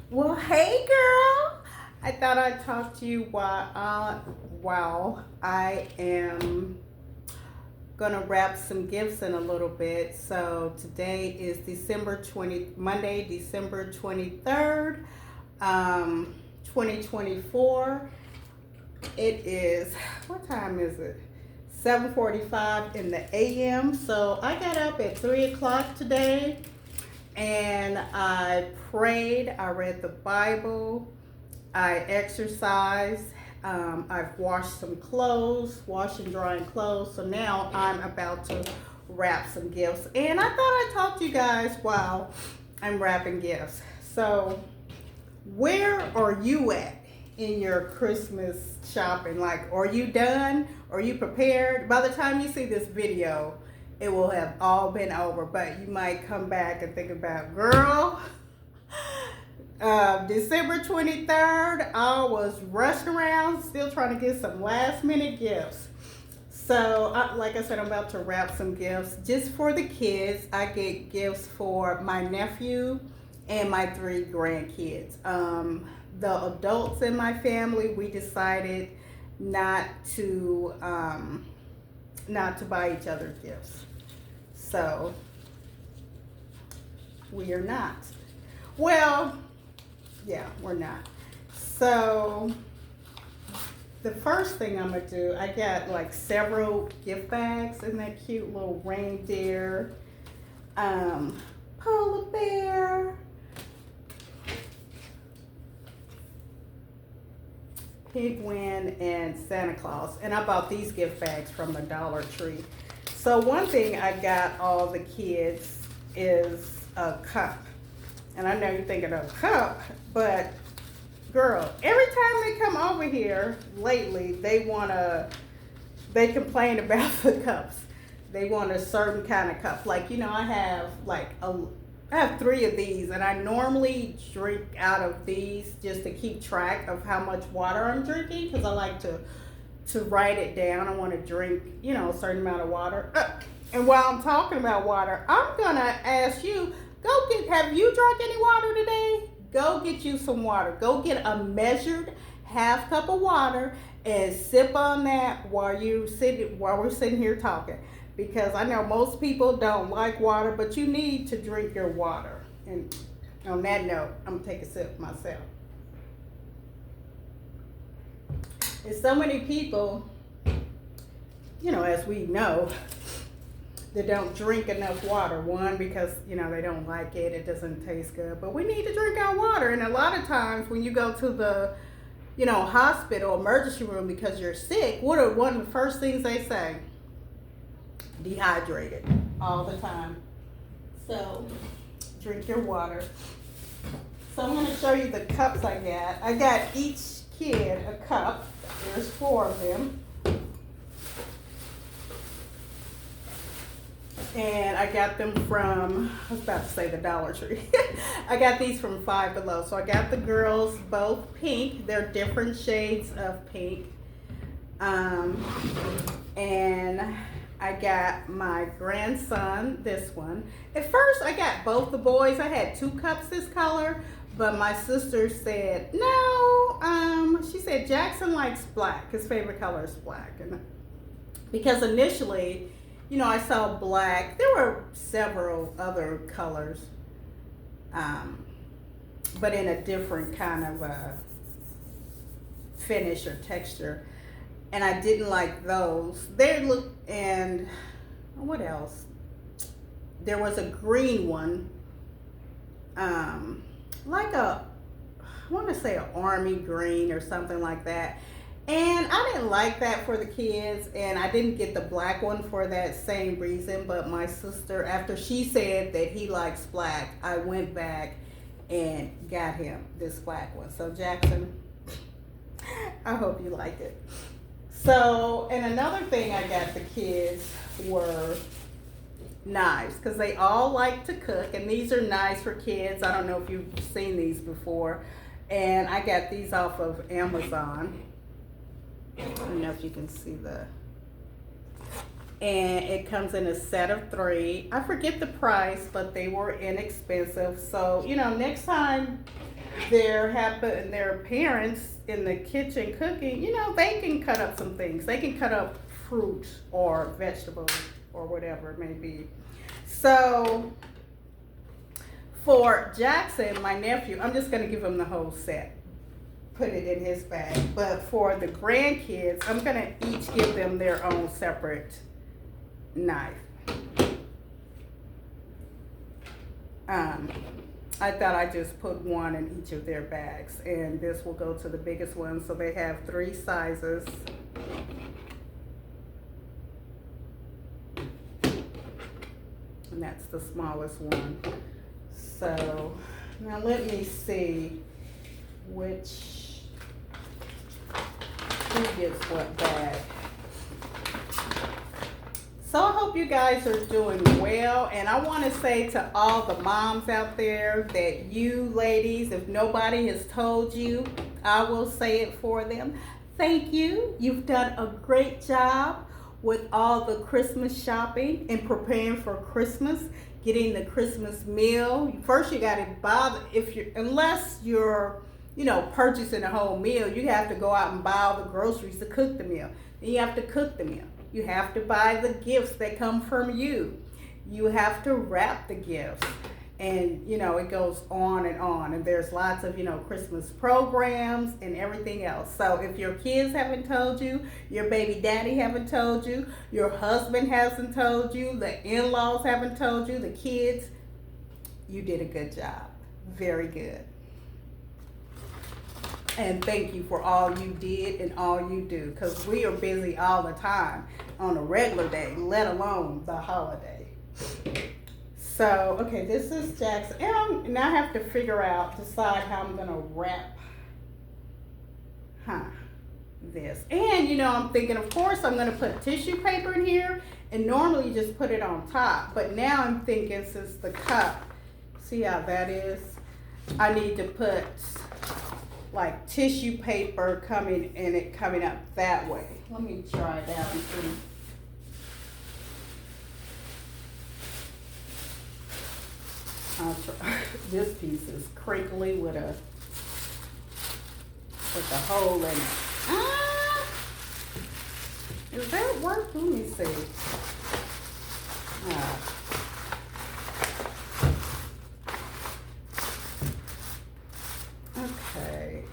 Well, hey girl. I thought I'd talk to you while I am gonna wrap some gifts in a little bit. So today is Monday, December 23rd, 2024. It is, what time is it? 7:45 in the a.m. So I got up at 3 o'clock today and I prayed, I read the Bible, I exercised, I've washed some clothes, washed and drying clothes. So now I'm about to wrap some gifts. And I thought I'd talk to you guys while I'm wrapping gifts. So where are you at in your Christmas shopping? Like, are you done? Are you prepared? By the time you see this video, it will have all been over, but you might come back and think about, girl, December 23rd, I was rushing around still trying to get some last minute gifts. So, like I said, I'm about to wrap some gifts just for the kids. I get gifts for my nephew and my 3 grandkids. The adults in my family, we decided not to buy each other gifts. So we are not. Well, yeah, we're not. So the first thing I'm gonna do, I got like several gift bags in that cute little reindeer, polar bear, Penguin, and Santa Claus. And I bought these gift bags from the Dollar Tree. So one thing I got all the kids is a cup. And I know you're thinking of a cup, but girl, every time they come over here lately, they complain about the cups. They want a certain kind of cup. Like, I have 3 of these, and I normally drink out of these just to keep track of how much water I'm drinking, because I like to write it down. I want to drink, a certain amount of water. And while I'm talking about water, I'm gonna ask you, have you drunk any water today? Go get you some water. Go get a measured half cup of water and sip on that while we're sitting here talking. Because I know most people don't like water, but you need to drink your water. And on that note, I'm gonna take a sip myself. There's so many people, as we know, that don't drink enough water. One, because, they don't like it. It doesn't taste good. But we need to drink our water. And a lot of times when you go to the, hospital emergency room because you're sick, what are one of the first things they say? Dehydrated all the time. So drink your water. So I'm going to show you the cups I got. I got each kid a cup. There's 4 of them. And I got them from, I was about to say the Dollar Tree. I got these from Five Below. So I got the girls both pink. They're different shades of pink. And I got my grandson this one. At first I got both the boys. I had 2 cups this color, but my sister said no. She said Jackson likes black. His favorite color is black. And because initially, I saw black. There were several other colors, but in a different kind of finish or texture. And I didn't like those. And what else? There was a green one, I want to say an army green or something like that. And I didn't like that for the kids, and I didn't get the black one for that same reason. But my sister, after she said that he likes black, I went back and got him this black one. So Jackson, I hope you like it. So, and another thing I got the kids were knives, because they all like to cook, and these are knives for kids. I don't know if you've seen these before. And I got these off of Amazon. I don't know if you can see and it comes in a set of 3. I forget the price, but they were inexpensive. So, next time their parents in the kitchen cooking, they can cut up some things. They can cut up fruit or vegetables or whatever it may be. So for Jackson, my nephew, I'm just going to give him the whole set, put it in his bag. But for the grandkids, I'm going to each give them their own separate knife. I thought I'd just put one in each of their bags, and this will go to the biggest one. So they have 3 sizes. And that's the smallest one. So now let me see who gets what bag. So I hope you guys are doing well, and I want to say to all the moms out there that you ladies, if nobody has told you, I will say it for them. Thank you. You've done a great job with all the Christmas shopping and preparing for Christmas, getting the Christmas meal. First you got to buy, unless you're purchasing a whole meal, you have to go out and buy all the groceries to cook the meal. Then you have to cook the meal. You have to buy the gifts that come from you. You have to wrap the gifts. And, it goes on. And there's lots of, Christmas programs and everything else. So if your kids haven't told you, your baby daddy haven't told you, your husband hasn't told you, the in-laws haven't told you, the kids, you did a good job. Very good. And thank you for all you did and all you do, because we are busy all the time on a regular day, let alone the holiday. So, okay, this is Jackson. And now I have to decide how I'm going to wrap this. And, I'm thinking, of course, I'm going to put tissue paper in here. And normally you just put it on top. But now I'm thinking, since the cup, see how that is? I need to put like tissue paper coming up that way. Let me try it out and see. I'll try. This piece is crinkly with a hole in it. Is that work? Let me see. Okay.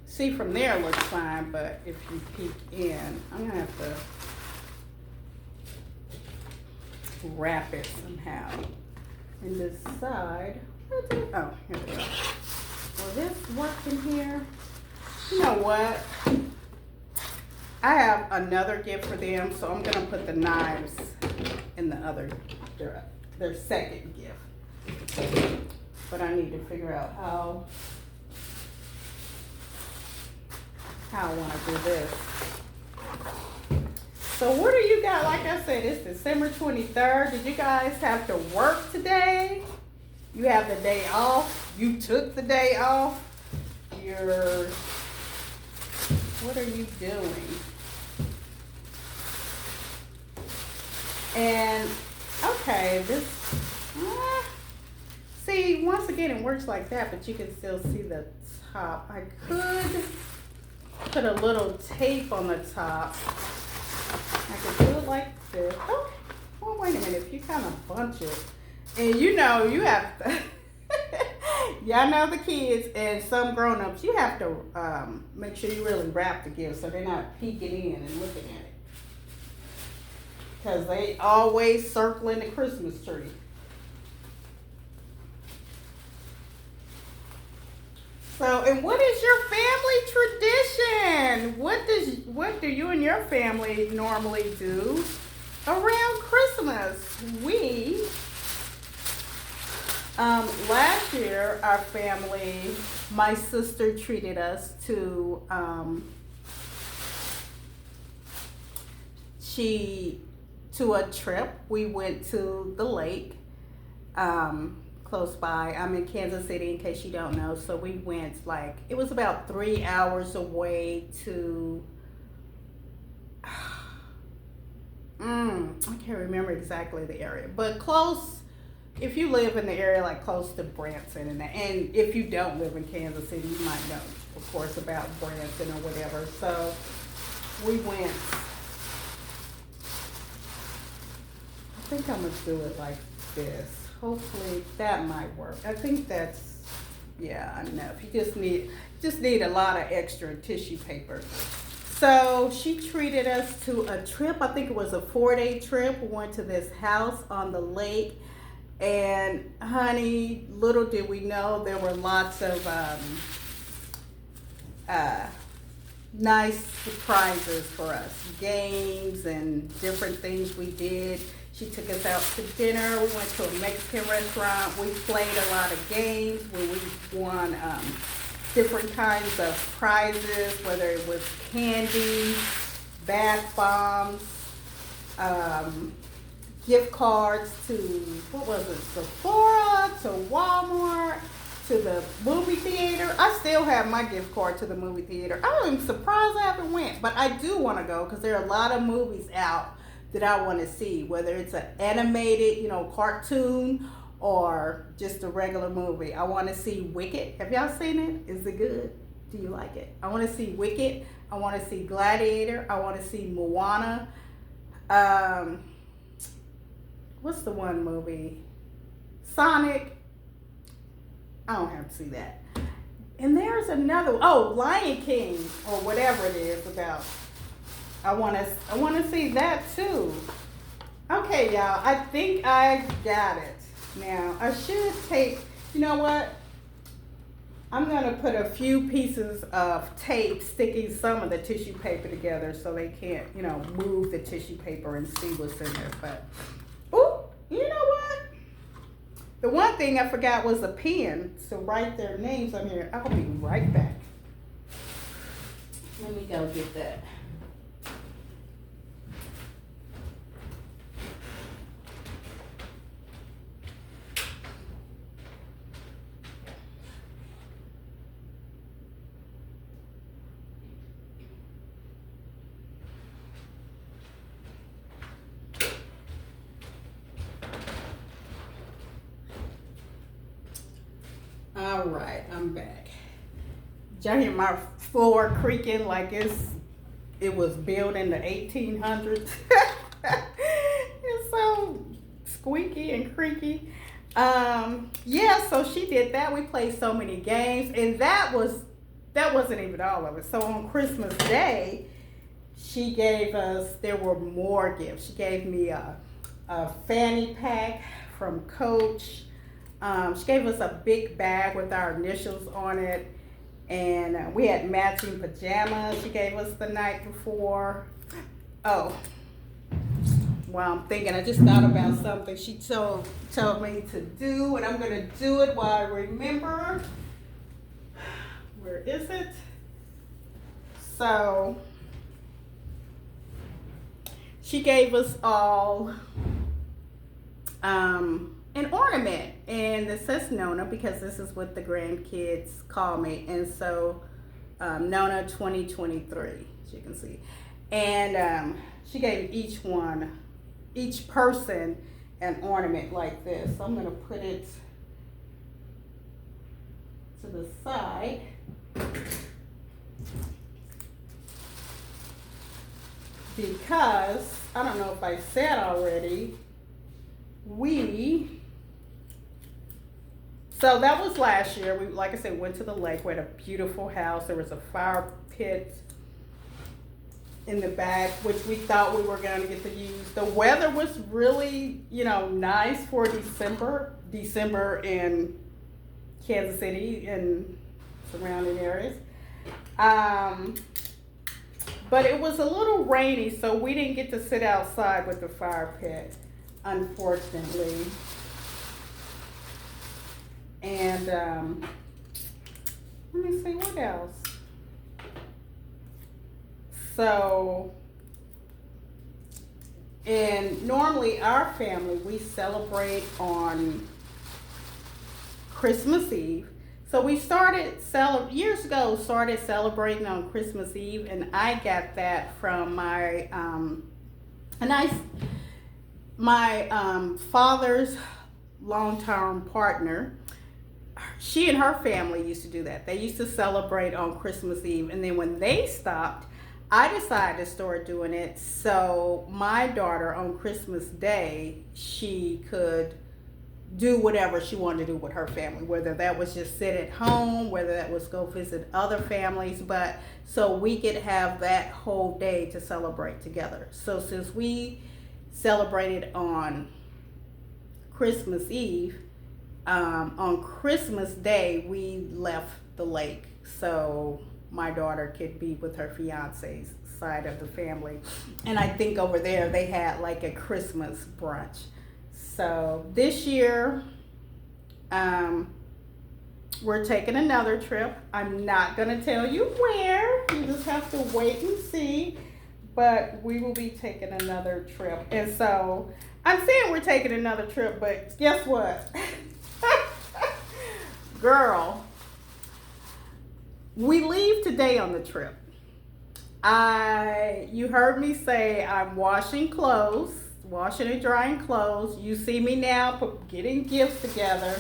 See, from there it looks fine, but if you peek in, I'm gonna have to wrap it somehow and decide. Oh, here we go. Will this work in here? You know what? I have another gift for them, so I'm gonna put the knives in the other, their second gift. But I need to figure out how I want to do this. So what do you got? Like I said, it's December 23rd. Did you guys have to work today? You have the day off? You took the day off? What are you doing? And, okay, see, once again, it works like that, but you can still see the top. I could put a little tape on the top. I could do it like this. Oh, well, wait a minute. If you kind of bunch it, and you have to, y'all know the kids and some grown-ups, you have to make sure you really wrap the gift so they're not peeking in and looking at it. Because they always circling the Christmas tree. So, and what is your family tradition? What do you and your family normally do around Christmas? We, last year, our family, my sister treated us to, to a trip. We went to the lake, close by. I'm in Kansas City, in case you don't know. So we went, it was about 3 hours away to I can't remember exactly the area, but close. If you live in the area like close to Branson, and if you don't live in Kansas City, you might know, of course, about Branson or whatever. So we went. I think I'm gonna do it like this. Hopefully that might work. I think that's, yeah, enough. You just need a lot of extra tissue paper. So she treated us to a trip. I think it was a 4-day trip. We went to this house on the lake, and honey, little did we know there were lots of nice surprises for us, games and different things we did. She took us out to dinner. We went to a Mexican restaurant. We played a lot of games where we won different kinds of prizes, whether it was candy, bath bombs, gift cards to, what was it, Sephora, to Walmart, to the movie theater. I still have my gift card to the movie theater. I'm surprised I haven't went, but I do want to go because there are a lot of movies out that I want to see, whether it's an animated, cartoon or just a regular movie. I want to see Wicked. Have y'all seen it? Is it good? Do you like it? I want to see Wicked. I want to see Gladiator. I want to see Moana. What's the one movie? Sonic. I don't have to see that. And there's another, Lion King or whatever it is about. I want to see that too. Okay, y'all. I think I got it. Now, I should take, you know what? I'm going to put a few pieces of tape sticking some of the tissue paper together so they can't, move the tissue paper and see what's in there. But, you know what? The one thing I forgot was a pen to write their names on here. I'll be right back. Let me go get that. All right, I'm back. Did y'all hear my floor creaking like it was built in the 1800s? It's so squeaky and creaky. Yeah, so she did that. We played so many games, and that wasn't even all of it. So on Christmas Day, she gave us, there were more gifts. She gave me a fanny pack from Coach. She gave us a big bag with our initials on it, and we had matching pajamas she gave us the night before. Oh, well, I'm thinking, I just thought about something she told me to do, and I'm going to do it while I remember. Where is it? So, she gave us all an ornament, and it says Nona because this is what the grandkids call me, and so Nona 2023, as you can see. And she gave each person an ornament like this. So I'm going to put it to the side. Because, I don't know if I said already, so that was last year. We, like I said, went to the lake. We had a beautiful house. There was a fire pit in the back, which we thought we were going to get to use. The weather was really, nice for December in Kansas City and surrounding areas. But it was a little rainy, so we didn't get to sit outside with the fire pit, unfortunately. And let me see what else. So, and normally our family, we celebrate on Christmas Eve. So we years ago started celebrating on Christmas Eve, and I got that from my And my father's long-term partner, she and her family used to do that. They used to celebrate on Christmas Eve, and then when they stopped, I decided to start doing it so my daughter on Christmas Day, she could do whatever she wanted to do with her family, whether that was just sit at home, whether that was go visit other families, but so we could have that whole day to celebrate together. So since we celebrated on Christmas Eve, on Christmas Day we left the lake so my daughter could be with her fiance's side of the family, and I think over there they had like a Christmas brunch. So this year, we're taking another trip. I'm not gonna tell you where. You just have to wait and see. But we will be taking another trip. And so I'm saying we're taking another trip, but guess what? Girl, we leave today on the trip. You heard me say I'm washing clothes, washing and drying clothes. You see me now getting gifts together,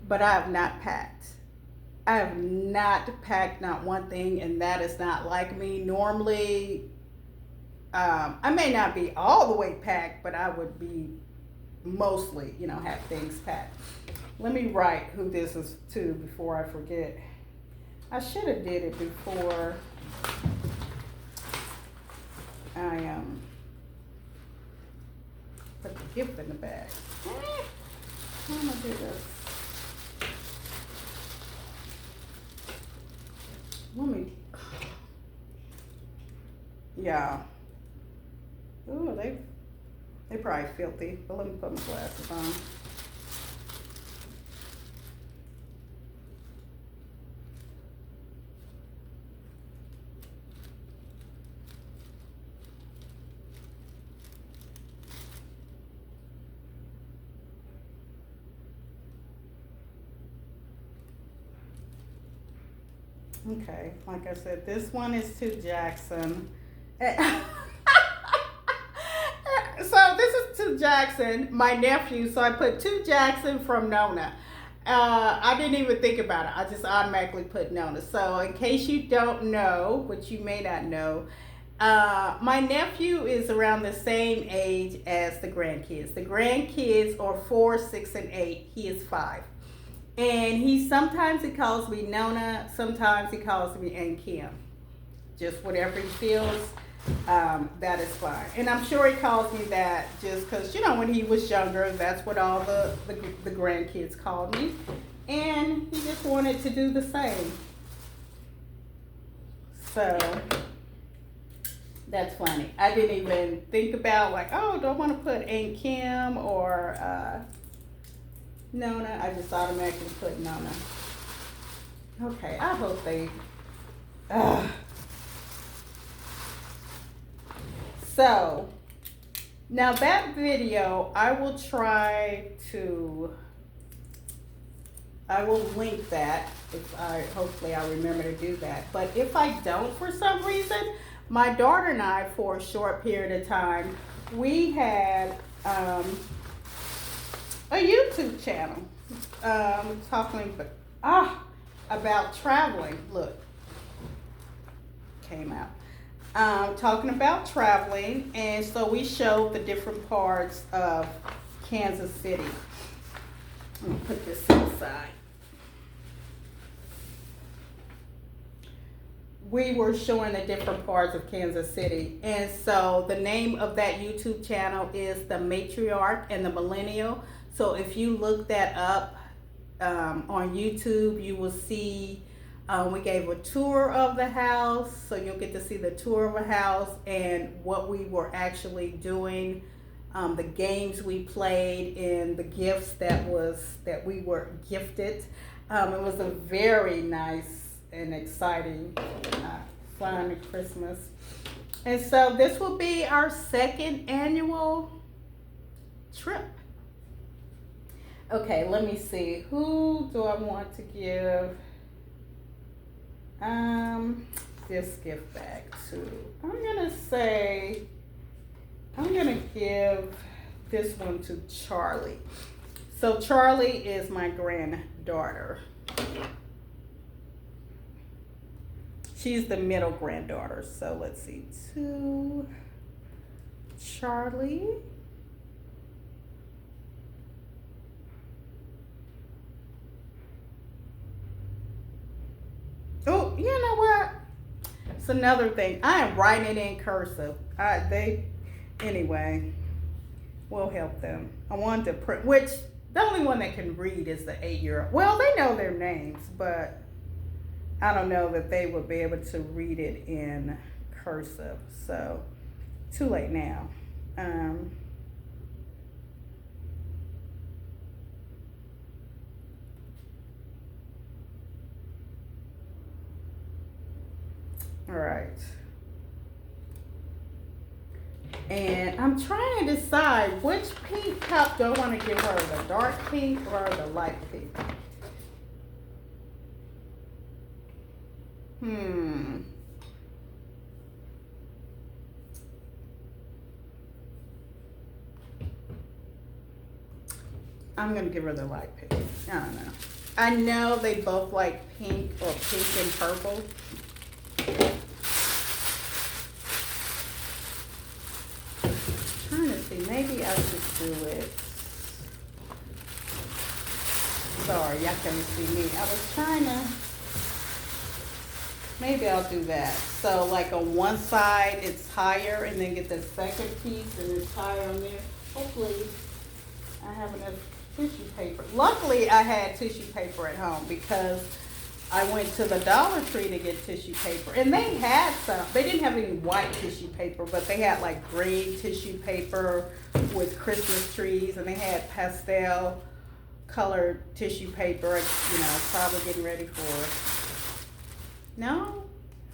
but I have not packed. I have not packed not one thing, and that is not like me. Normally, I may not be all the way packed, but I would be mostly, have things packed. Let me write who this is to before I forget. I should have did it before I put the gift in the bag. How am I gonna do this? Let me. Yeah. Ooh, they probably filthy, but let me put my glasses on. Okay, like I said, this one is to Jackson. So this is to Jackson, my nephew. So I put to Jackson from Nona. I didn't even think about it. I just automatically put Nona. So in case you don't know, which you may not know, my nephew is around the same age as the grandkids. The grandkids are 4, 6, and 8. He is 5. And sometimes he calls me Nona, sometimes he calls me Aunt Kim. Just whatever he feels, that is fine. And I'm sure he calls me that just because, when he was younger, that's what all the grandkids called me. And he just wanted to do the same. So that's funny. I didn't even think about do I want to put Aunt Kim or Nona. I just automatically put Nona. Okay, I hope they. So now that video, I will link that hopefully I remember to do that. But if I don't for some reason, my daughter and I, for a short period of time, we had a YouTube channel talking about traveling. Look, came out talking about traveling, and so we showed the different parts of Kansas City. Let me put this inside. We were showing the different parts of Kansas City, and so the name of that YouTube channel is The Matriarch and the Millennial. So if you look that up on YouTube, you will see we gave a tour of the house, so you'll get to see the tour of a house and what we were actually doing, the games we played, and the gifts that we were gifted. It was a very nice and exciting fun Christmas. And so this will be our second annual trip. Okay, let me see. Who do I want to give? this gift bag to? I'm gonna give this one to Charlie. So Charlie is my granddaughter. She's the middle granddaughter. So let's see, to Charlie. Oh, you know what? It's another thing. I am writing it in cursive. Anyway, we'll help them. I wanted to print, which the only one that can read is the 8-year-old. Well, they know their names, but I don't know that they would be able to read it in cursive. So, too late now. All right. And I'm trying to decide which pink cup do I want to give her, the dark pink or the light pink? I'm going to give her the light pink. I don't know. I know they both like pink or pink and purple. Trying to see, maybe I should do it. Sorry, y'all can't see me. I was trying to, maybe I'll do that. So like on one side it's higher and then get the second piece and it's higher on there. Hopefully I have enough tissue paper. Luckily I had tissue paper at home because I went to the Dollar Tree to get tissue paper, and they had some. They didn't have any white tissue paper, but they had like green tissue paper with Christmas trees, and they had pastel colored tissue paper, you know, probably getting ready for, no,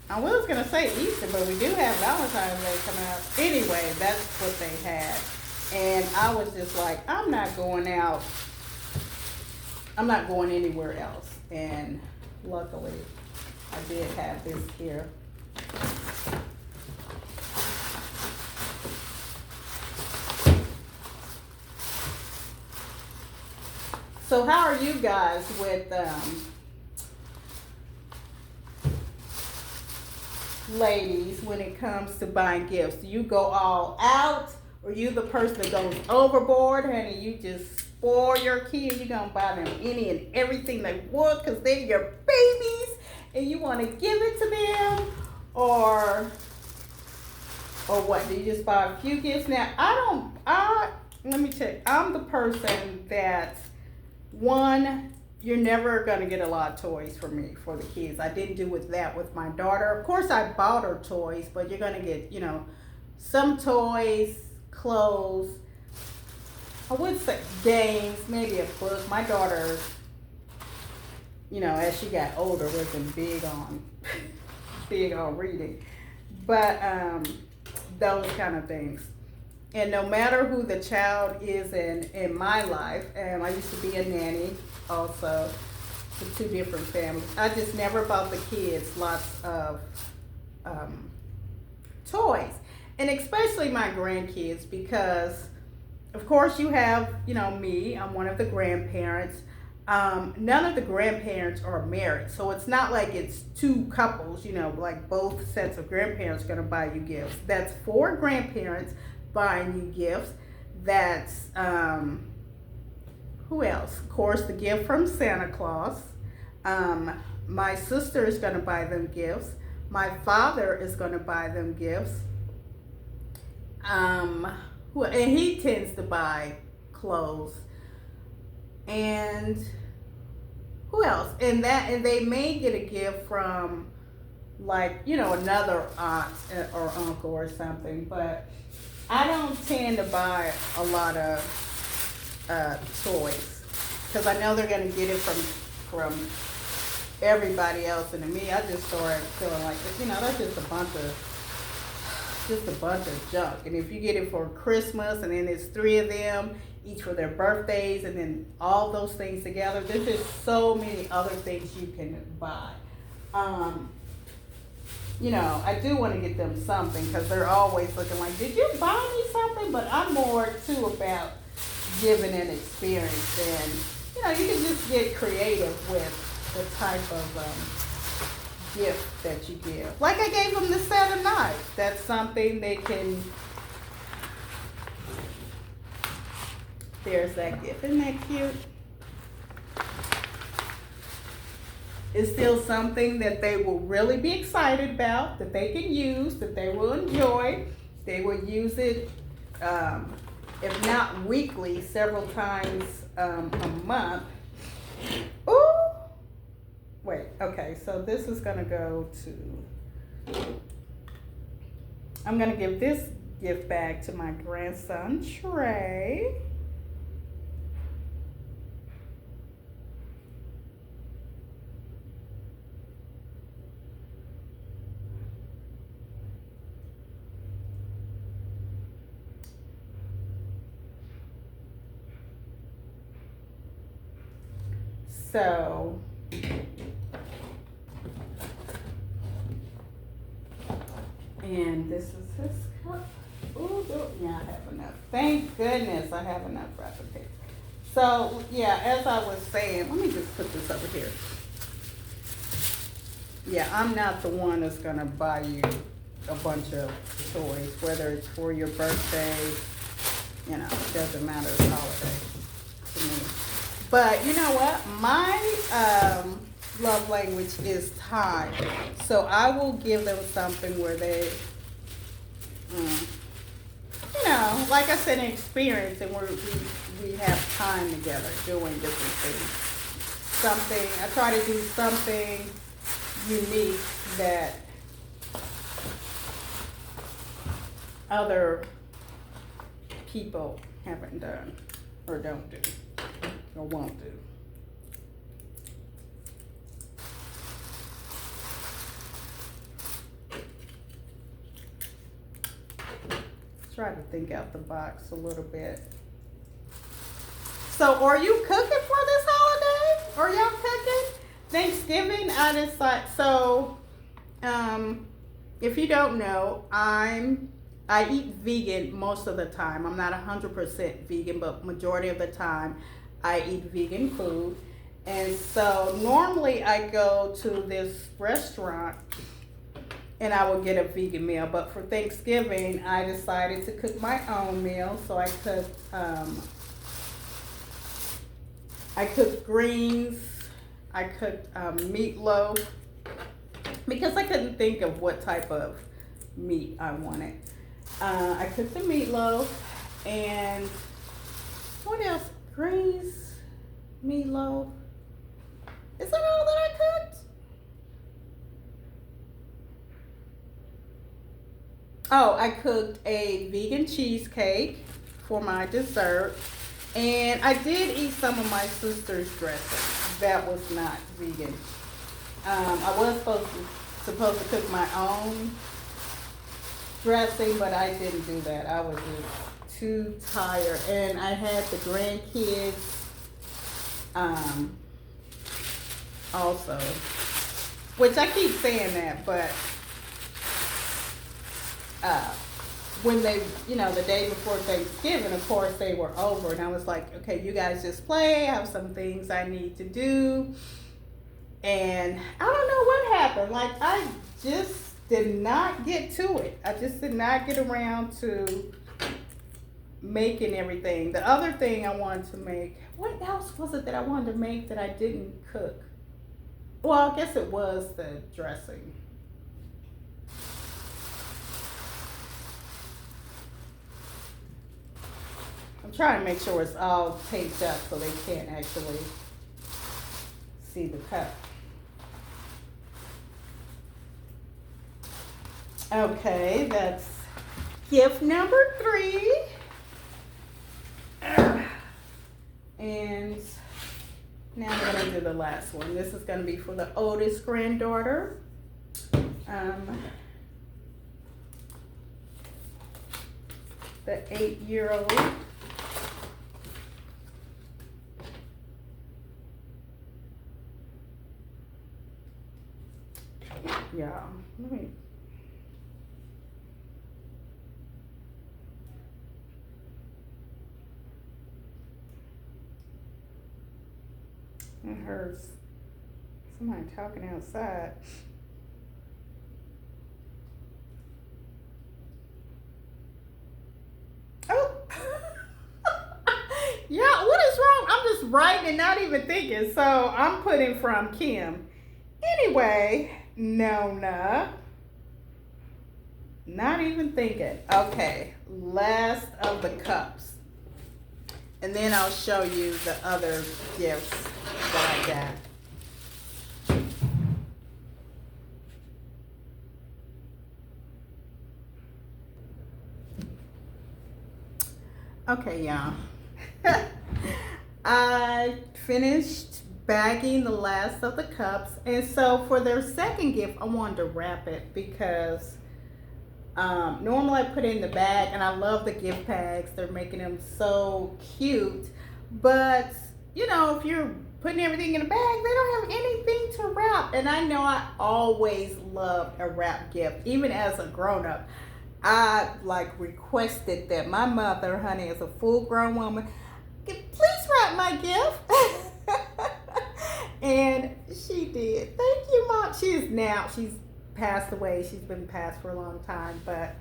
I was gonna say Easter, but we do have Valentine's Day coming up. Anyway, that's what they had, and I was just like, I'm not going out, I'm not going anywhere else, and luckily, I did have this here. So how are you guys with ladies when it comes to buying gifts? Do you go all out, or you the person that goes overboard, honey? You just spoil your kids. You're gonna buy them any and everything they want because they're your babies and you want to give it to them, or what? Do you just buy a few gifts? Now let me tell you, I'm the person that, one, you're never gonna get a lot of toys for me, for the kids. I didn't do that with my daughter. Of course I bought her toys, but you're gonna get, you know, some toys, clothes, I would say games, maybe a book. My daughter, you know, as she got older, wasn't big on reading, but those kind of things. And no matter who the child is in my life, and I used to be a nanny also to 2 different families, I just never bought the kids lots of toys, and especially my grandkids, because of course you have, you know, me, I'm one of the grandparents. None of the grandparents are married, so it's not like it's 2 couples, you know, like both sets of grandparents gonna buy you gifts. That's 4 grandparents buying you gifts. That's who else? Of course, the gift from Santa Claus. My sister is gonna buy them gifts. My father is gonna buy them gifts. And he tends to buy clothes. And who else? And they may get a gift from, like, you know, another aunt or uncle or something. But I don't tend to buy a lot of toys because I know they're gonna get it from everybody else, and to me, I just started feeling like, you know, that's just a bunch of junk. And if you get it for Christmas and then it's 3 of them, each for their birthdays, and then all those things together, there's just so many other things you can buy. you know, I do want to get them something because they're always looking like, did you buy me something? But I'm more too about giving an experience, and you know, you can just get creative with the type of gift that you give. Like I gave them the set of knives. That's something they can. There's that gift. Isn't that cute? It's still something that they will really be excited about, that they can use, that they will enjoy. They will use it, if not weekly, several times a month. Ooh! Wait, okay, so this is gonna go to, I'm gonna give this gift bag to my grandson, Trey. So, and this is his cup. Ooh, yeah, I have enough. Thank goodness I have enough wrapping paper. So, yeah, as I was saying, let me just put this over here. Yeah, I'm not the one that's gonna buy you a bunch of toys, whether it's for your birthday, you know, it doesn't matter, it's holiday to me. But you know what? My love language is time. So I will give them something where they, you know, like I said, an experience, and we have time together doing different things. Something, I try to do something unique that other people haven't done or don't do. Or won't do. Try to think out the box a little bit. So, are you cooking for this holiday? Are y'all cooking? Thanksgiving, I decided. So, if you don't know, I eat vegan most of the time. I'm not 100% vegan, but majority of the time I eat vegan food. And so normally I go to this restaurant and I will get a vegan meal. But for Thanksgiving, I decided to cook my own meal. So I cooked greens, I cooked meatloaf, because I couldn't think of what type of meat I wanted. I cooked the meatloaf, and what else? Greens, meatloaf. Is that all that I cooked? Oh, I cooked a vegan cheesecake for my dessert. And I did eat some of my sister's dressing. That was not vegan. I was supposed to cook my own dressing, but I didn't do that. I was just too tired. And I had the grandkids also, which I keep saying that, but when they, you know, the day before Thanksgiving, of course, they were over, and I was like, okay, you guys just play. I have some things I need to do. And I don't know what happened. Like, I just did not get to it. I just did not get around to making everything. The other thing I wanted to make, what else was it that I wanted to make that I didn't cook? Well, I guess it was the dressing. I'm trying to make sure it's all taped up so they can't actually see the cup. Okay, that's gift number 3. And now I'm going to do the last one. This is going to be for the oldest granddaughter. The 8-year-old. Yeah, let me I heard somebody talking outside. Oh, yeah, what is wrong? I'm just writing and not even thinking. So I'm putting from Kim. Anyway, Nona. Not even thinking. Okay, last of the cups. And then I'll show you the other gifts that I got. Okay, y'all. I finished bagging the last of the cups. And so for their second gift, I wanted to wrap it because normally I put it in the bag, and I love the gift bags. They're making them so cute. But, you know, if you're putting everything in a bag, they don't have anything to wrap. And I know I always loved a wrap gift, even as a grown-up. I requested that my mother, honey, as a full-grown woman, please wrap my gift. And she did. Thank you, Mom. She's passed away. She's been passed for a long time, but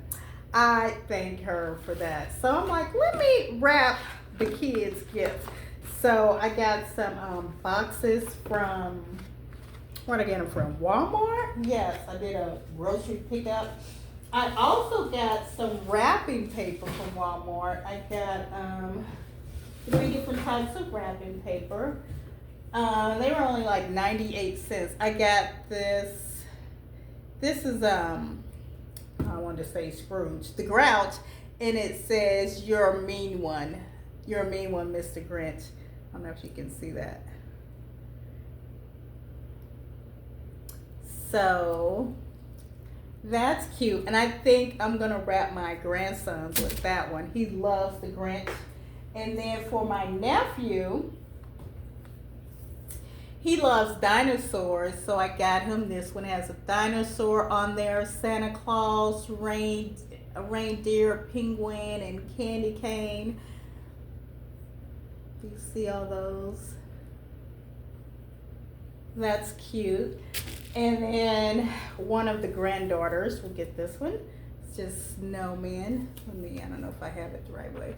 I thank her for that. So I'm like, let me wrap the kids' gifts. So I got some boxes from, where'd I get them from? Walmart? Yes, I did a grocery pickup. I also got some wrapping paper from Walmart. I got 3 different types of wrapping paper. They were only like 98 cents. I got this. This is, I wanted to say Scrooge, the Grouch, and it says, "You're a mean one. You're a mean one, Mr. Grinch." I don't know if you can see that. So, that's cute. And I think I'm going to wrap my grandsons with that one. He loves the Grinch. And then for my nephew, he loves dinosaurs, so I got him this one. It has a dinosaur on there, Santa Claus, a reindeer, penguin, and candy cane. You see all those? That's cute. And then one of the granddaughters will get this one. It's just snowman. I don't know if I have it the right way.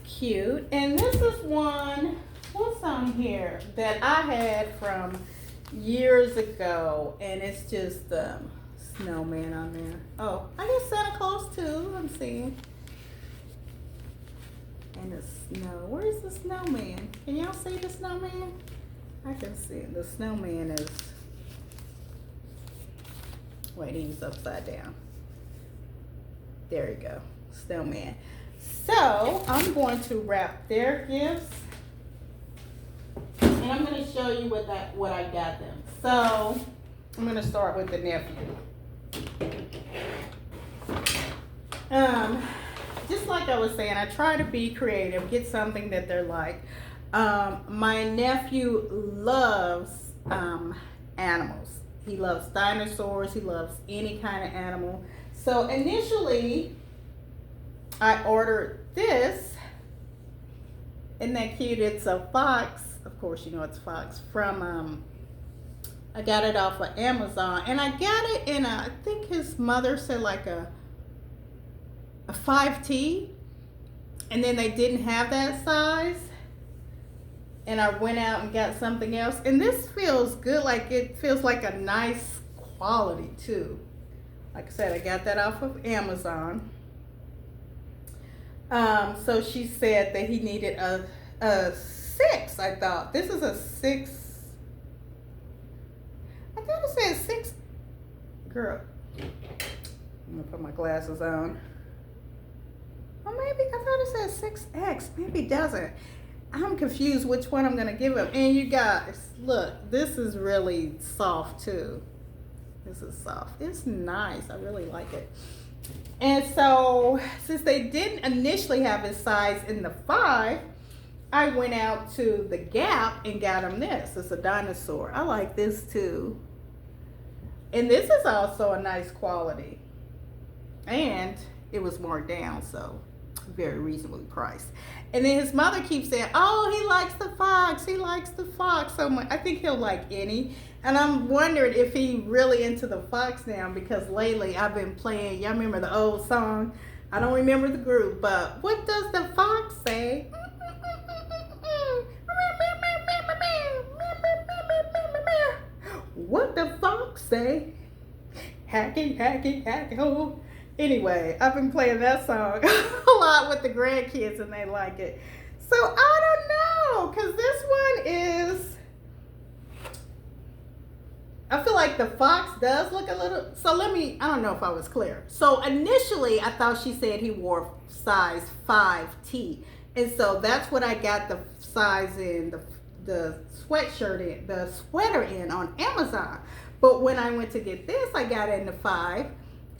Cute. And this is one, what's on here, that I had from years ago, and it's just snowman on there. Oh, I guess Santa Claus too, I'm seeing. And the snow. Where's the snowman? Can y'all see the snowman? I can see it. The snowman is, wait, he's upside down. There you go, snowman. So I'm going to wrap their gifts, and I'm going to show you what I got them. So I'm going to start with the nephew. Just like I was saying, I try to be creative, get something that they're like. My nephew loves animals. He loves dinosaurs. He loves any kind of animal. So initially, I ordered this. Isn't that cute? It's a fox. Of course, you know it's fox. From, I got it off of Amazon. And I got it in I think his mother said like a 5T. And then they didn't have that size. And I went out and got something else. And this feels good. Like it feels like a nice quality too. Like I said, I got that off of Amazon. So she said that he needed a 6, I thought. This is a 6. I thought it said 6. Girl, I'm gonna put my glasses on. Or maybe, I thought it said 6X. Maybe it doesn't. I'm confused which one I'm gonna give him. And you guys, look, this is really soft too. This is soft. It's nice. I really like it. And so, since they didn't initially have his size in the 5, I went out to the Gap and got him this. It's a dinosaur. I like this too. And this is also a nice quality. And it was marked down, so very reasonably priced. And then his mother keeps saying, oh, he likes the fox. He likes the fox so much. I think he'll like any. And I'm wondering if he really into the fox now, because lately I've been playing, y'all remember the old song? I don't remember the group, but what does the fox say? What the fox say? Hacky, hacky, hacky, ho. Anyway, I've been playing that song a lot with the grandkids and they like it. So I don't know, because this one is, I feel like the fox does look a little, so I don't know if I was clear. So initially I thought she said he wore size 5T. And so that's what I got the size in, the sweatshirt in, the sweater in on Amazon. But when I went to get this, I got it in the 5.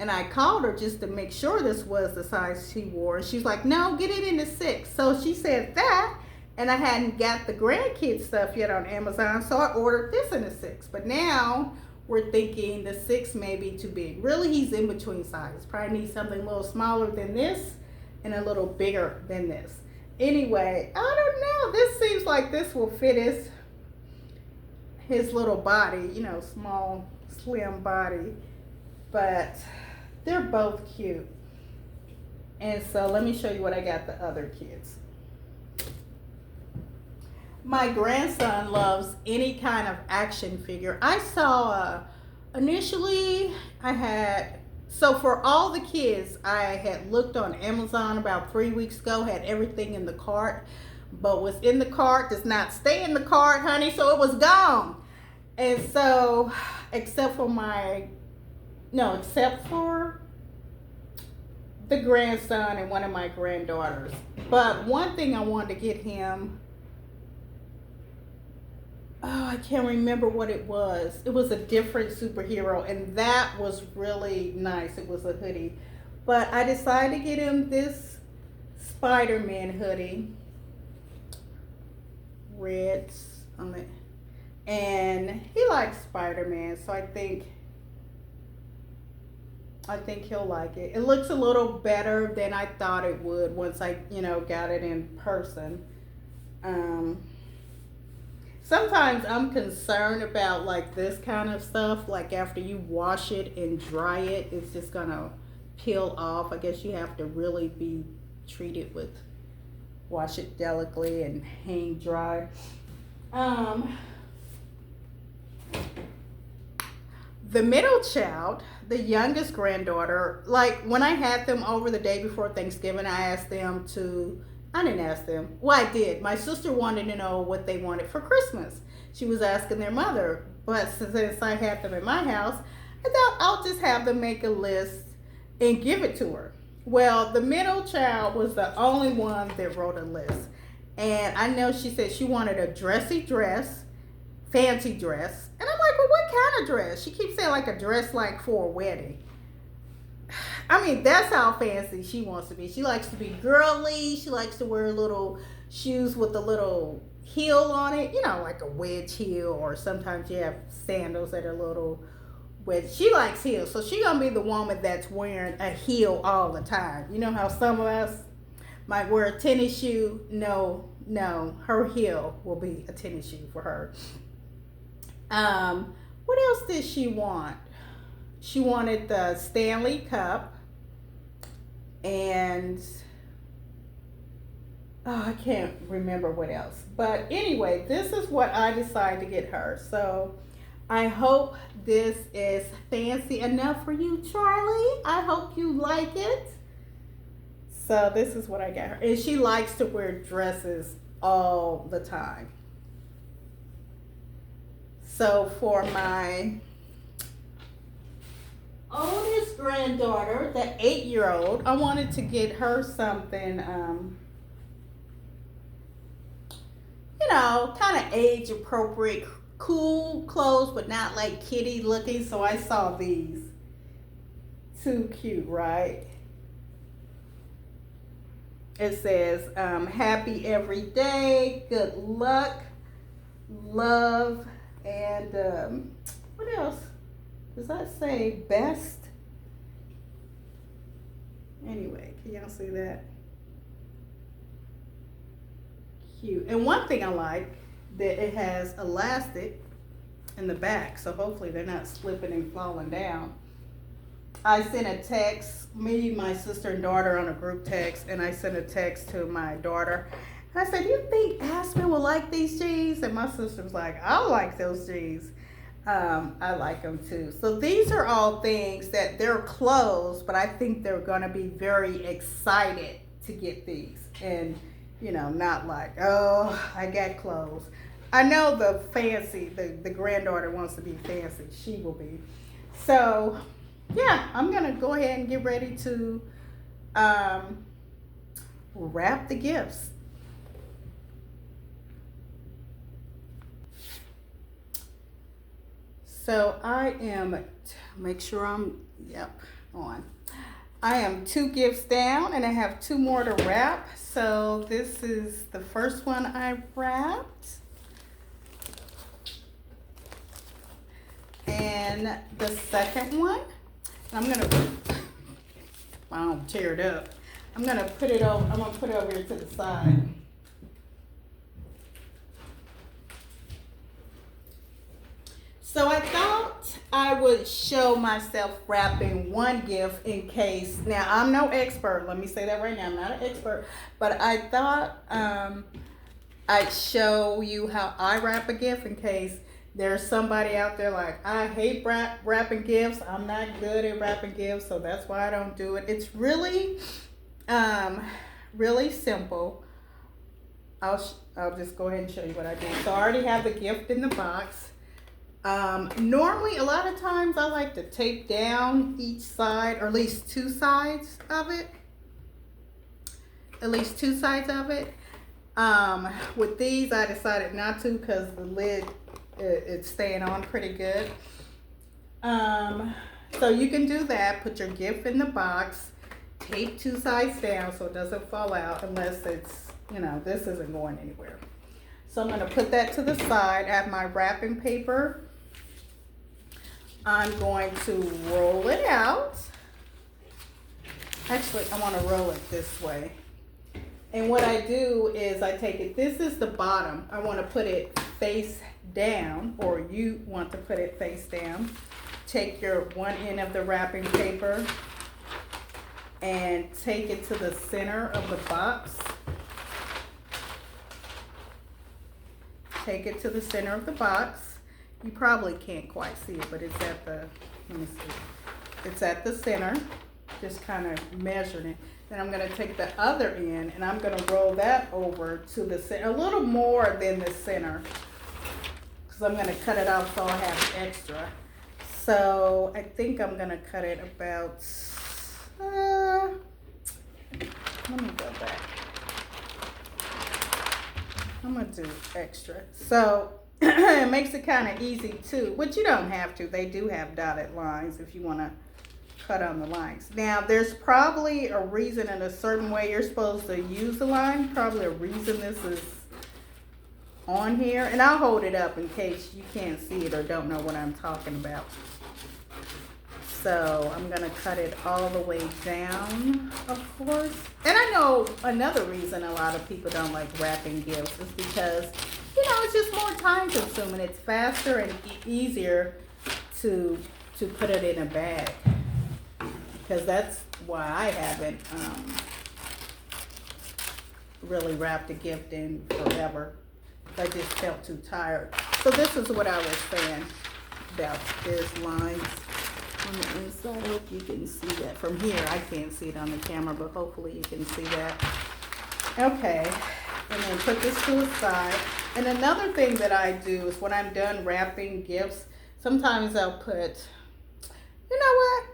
And I called her just to make sure this was the size she wore. And she's like, no, get it in the 6. So she said that. And I hadn't got the grandkids stuff yet on Amazon. So I ordered this in the 6. But now we're thinking the 6 may be too big. Really, he's in between sizes. Probably needs something a little smaller than this and a little bigger than this. Anyway, I don't know. This seems like this will fit his little body, you know, small, slim body. But they're both cute. And so let me show you what I got the other kids. My grandson loves any kind of action figure. I saw, initially so for all the kids, I had looked on Amazon about 3 weeks ago, had everything in the cart. But what's in the cart does not stay in the cart, honey, so it was gone. And so, except for the grandson and one of my granddaughters. But one thing I wanted to get him, I can't remember what it was. It was a different superhero, and that was really nice. It was a hoodie. But I decided to get him this Spider-Man hoodie. Red on it. And he likes Spider-Man, so I think he'll like it. It looks a little better than I thought it would once I, got it in person. Sometimes I'm concerned about like this kind of stuff. Like after you wash it and dry it, it's just gonna peel off. I guess you have to really be treated with wash it delicately and hang dry. The middle child, the youngest granddaughter, like when I had them over the day before Thanksgiving, I didn't ask them. Well, I did. My sister wanted to know what they wanted for Christmas. She was asking their mother. But since I had them in my house, I thought I'll just have them make a list and give it to her. Well, the middle child was the only one that wrote a list. And I know she said she wanted a dressy dress, fancy dress. And I'm like, well, what kind of dress? She keeps saying like a dress like for a wedding. I mean, that's how fancy she wants to be. She likes to be girly. She likes to wear little shoes with a little heel on it. Like a wedge heel, or sometimes you have sandals that are little wedge. She likes heels. So she's going to be the woman that's wearing a heel all the time. You know how some of us might wear a tennis shoe? No, her heel will be a tennis shoe for her. What else did she want? She wanted the Stanley Cup, and I can't remember what else. But anyway, this is what I decided to get her. So I hope this is fancy enough for you, Charlie. I hope you like it. So this is what I got her. And she likes to wear dresses all the time. So for my oldest granddaughter, the 8-year-old, I wanted to get her something, kind of age appropriate, cool clothes, but not like kitty looking. So I saw these. Too cute, right? It says, happy every day, good luck, love, and what else? Does that say best? Anyway, can y'all see that? cute. And one thing I like, that it has elastic in the back, so hopefully they're not slipping and falling down. I sent a text, me, my sister and daughter on a group text, and I sent a text to my daughter. And I said, "Do you think Aspen will like these jeans?" And my sister was like, "I like those jeans." I like them too. So these are all things that they're clothes, but I think they're going to be very excited to get these. And, you know, not like, "Oh, I got clothes." I know the granddaughter wants to be fancy. She will be. So, yeah, I'm going to go ahead and get ready to wrap the gifts. So I am, make sure I'm, on. I am 2 gifts down and I have 2 more to wrap. So this is the first one I wrapped. And the second one, I'm gonna, I don't tear it up. I'm gonna put it over, I'm gonna put it over here to the side. So I thought I would show myself wrapping one gift in case, now I'm no expert, let me say that right now, I'm not an expert, but I thought I'd show you how I wrap a gift in case there's somebody out there like, "I hate wrapping gifts, I'm not good at wrapping gifts, so that's why I don't do it." It's really, really simple. I'll just go ahead and show you what I do. So I already have the gift in the box. Normally, a lot of times I like to tape down each side, or at least 2 sides of it. At least 2 sides of it. With these, I decided not to because the lid, it's staying on pretty good. So you can do that. Put your gift in the box. Tape 2 sides down so it doesn't fall out unless it's, you know, this isn't going anywhere. So I'm going to put that to the side. I have my wrapping paper. I'm going to roll it out. Actually, I want to roll it this way. And what I do is I take it, this is the bottom. I want to put it face down, or you want to put it face down. Take your one end of the wrapping paper and take it to the center of the box. Take it to the center of the box. You probably can't quite see it, but it's at the, let me see. It's at the center. Just kind of measuring it. Then I'm going to take the other end and I'm going to roll that over to the center, a little more than the center, because I'm going to cut it off so I have extra. So I think I'm going to cut it about, let me go back. I'm going to do extra. So it makes it kind of easy too, but you don't have to. They do have dotted lines if you want to cut on the lines. Now there's probably a reason in a certain way you're supposed to use the line. Probably a reason this is on here. And I'll hold it up in case you can't see it or don't know what I'm talking about. So I'm going to cut it all the way down, of course. And I know another reason a lot of people don't like wrapping gifts is because, you know, it's just more time consuming. It's faster and easier to put it in a bag. Because that's why I haven't really wrapped a gift in forever. I just felt too tired. So this is what I was saying about there's lines on the inside. I hope you can see that from here. I can't see it on the camera, but hopefully you can see that. Okay, and then put this to the side. And another thing that I do is when I'm done wrapping gifts, sometimes I'll put, you know what?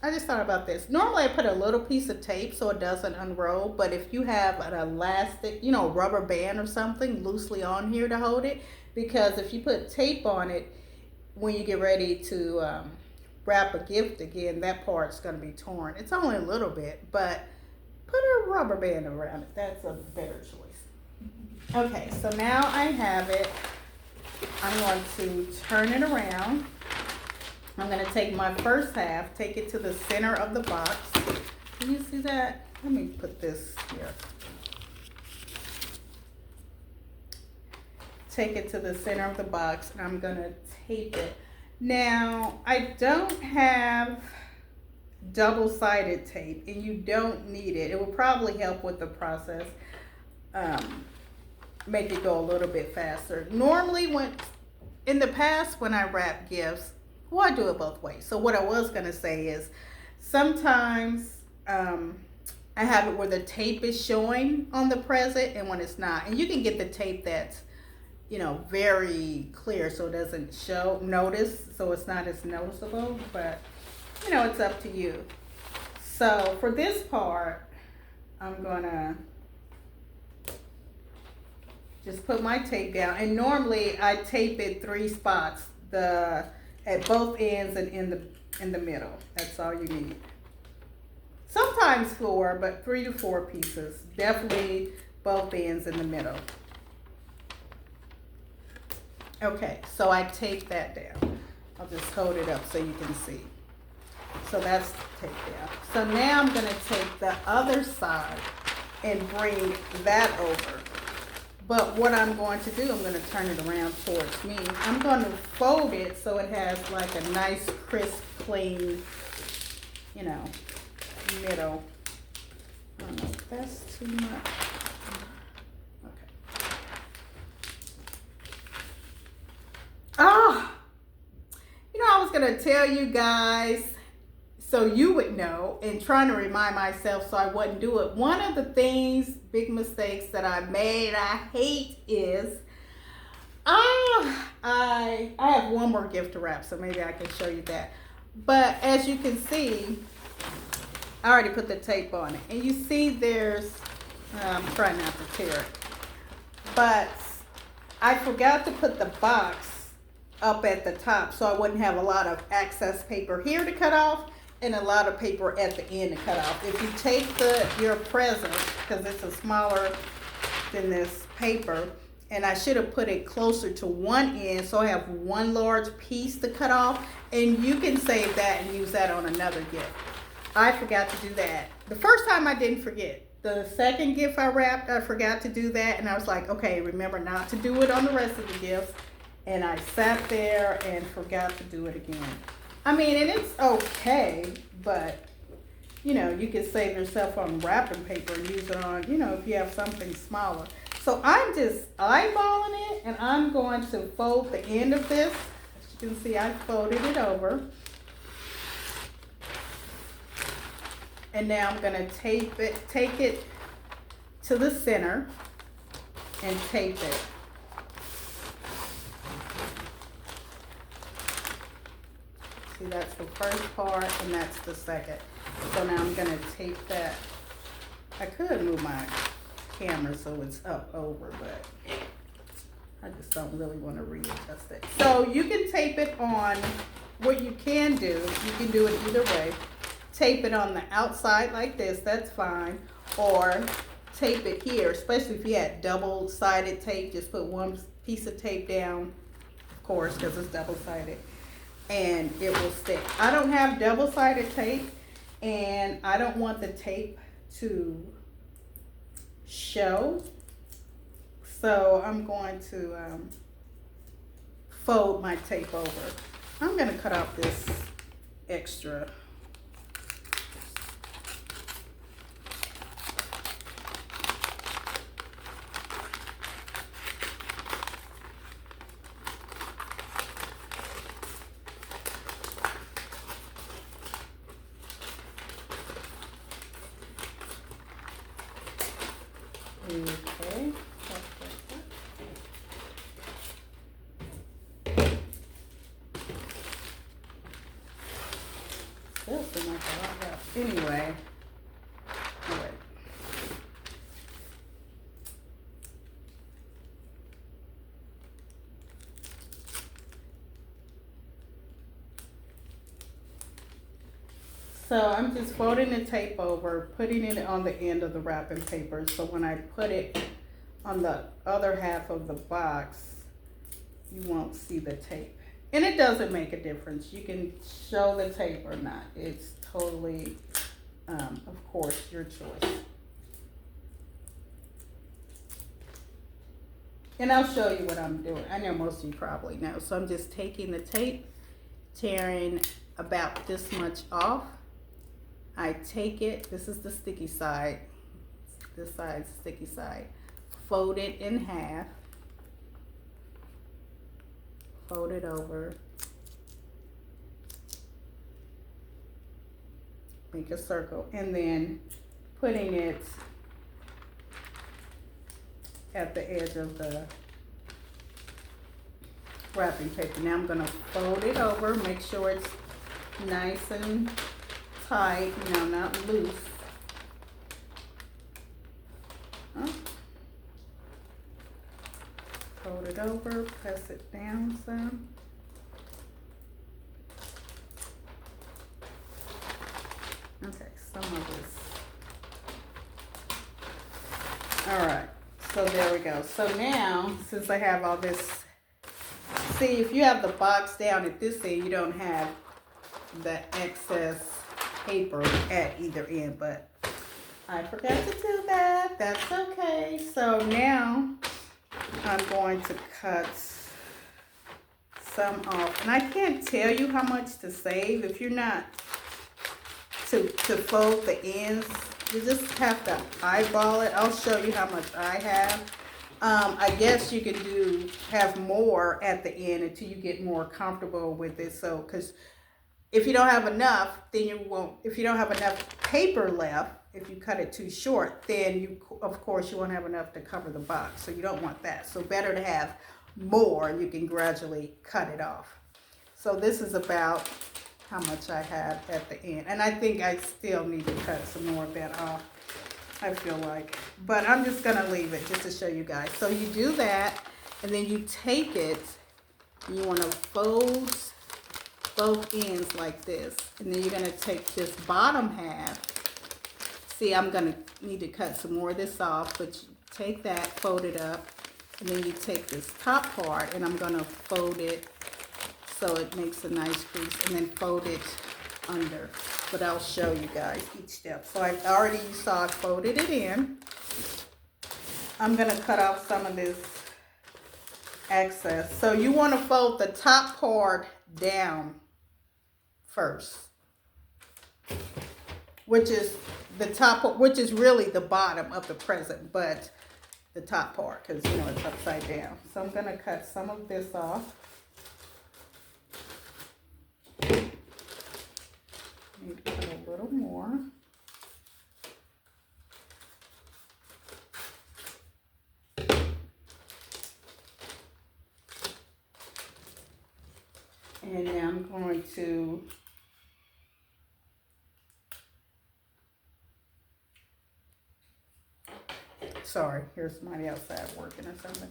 I just thought about this. Normally I put a little piece of tape so it doesn't unroll, but if you have an elastic, you know, rubber band or something loosely on here to hold it, because if you put tape on it, when you get ready to wrap a gift again, that part's going to be torn. It's only a little bit, but put a rubber band around it. That's a better choice. Okay, so now I have it. I'm going to turn it around. I'm going to take my first half, take it to the center of the box. Can you see that? Let me put this here. take it to the center of the box and I'm gonna tape it. Now, I don't have double-sided tape and you don't need it. It will probably help with the process, make it go a little bit faster. Normally in the past when I wrap gifts, well, I do it both ways. So what I was gonna say is sometimes I have it where the tape is showing on the present and when it's not. And you can get the tape that's, very clear so it doesn't so it's not as noticeable, but it's up to you. So for this part, I'm gonna just put my tape down, and normally I tape it 3 spots, at both ends and in the middle. That's all you need. Sometimes 4, but 3 to 4 pieces. Definitely both ends in the middle. Okay, so I tape that down. I'll just hold it up so you can see. So that's taped down. So now I'm gonna take the other side and bring that over. But what I'm going to do, I'm gonna turn it around towards me. I'm gonna fold it so it has like a nice, crisp, clean, middle. I don't know if that's too much. Okay. I was gonna tell you guys so you would know, and trying to remind myself so I wouldn't do it. One of the things, big mistakes that I made, I hate is, I have one more gift to wrap, so maybe I can show you that. But as you can see, I already put the tape on it. And you see there's, I'm trying not to tear it, but I forgot to put the box up at the top so I wouldn't have a lot of excess paper here to cut off and a lot of paper at the end to cut off. If you take your present, because it's a smaller than this paper, and I should have put it closer to one end so I have one large piece to cut off, and you can save that and use that on another gift. I forgot to do that. The first time I didn't forget. The second gift I wrapped, I forgot to do that, and I was like, okay, remember not to do it on the rest of the gifts. And I sat there and forgot to do it again. I mean, and it's okay, but you can save yourself on wrapping paper and use it on, if you have something smaller. So I'm just eyeballing it, and I'm going to fold the end of this. As you can see, I folded it over. And now I'm gonna take it to the center and tape it. See, that's the first part and that's the second. So now I'm gonna tape that. I could move my camera so it's up over, but I just don't really want to readjust it. So you can tape it on, what you can do it either way. Tape it on the outside like this, that's fine. Or tape it here, especially if you had double-sided tape, just put one piece of tape down, of course, because it's double-sided, and it will stick. I don't have double-sided tape, and I don't want the tape to show, so I'm going to fold my tape over. I'm going to cut out this extra. Okay. Still seems like a lot left. Anyway. All right. So I'm just folding the tape over, putting it on the end of the wrapping paper. So when I put it on the other half of the box, you won't see the tape. And it doesn't make a difference. You can show the tape or not. It's totally, of course, your choice. And I'll show you what I'm doing. I know most of you probably know. So I'm just taking the tape, tearing about this much off. I take it, this is the sticky side. This side's the sticky side. Fold it in half. Fold it over. Make a circle. And then putting it at the edge of the wrapping paper. Now I'm going to fold it over, make sure it's nice and tight, you know, not loose. Fold it over, press it down some. Okay, some of this. All right, so there we go. So now, since I have all this, see, if you have the box down at this end, you don't have the excess paper at either end, but I forgot to do that. That's okay. So now I'm going to cut some off. And I can't tell you how much to save if you're not to fold the ends. You just have to eyeball it. I'll show you how much I have. I guess you can have more at the end until you get more comfortable with it. So, because if you don't have enough, then you won't, if you don't have enough paper left, if you cut it too short, then you, of course, you won't have enough to cover the box. So you don't want that. So better to have more, and you can gradually cut it off. So this is about how much I have at the end. And I think I still need to cut some more of that off, I feel like. But I'm just gonna leave it just to show you guys. So you do that, and then you take it, you wanna fold both ends like this. And then you're gonna take this bottom half. See, I'm gonna need to cut some more of this off, but you take that, fold it up, and then you take this top part, and I'm gonna fold it so it makes a nice crease, and then fold it under. But I'll show you guys each step. So I already, you saw I folded it in. I'm gonna cut off some of this excess. So you wanna fold the top part down first, which is the top, which is really the bottom of the present, but the top part, because you know it's upside down. So I'm gonna cut some of this off. Need to cut a little more. And now I'm going to sorry, here's somebody outside working or something.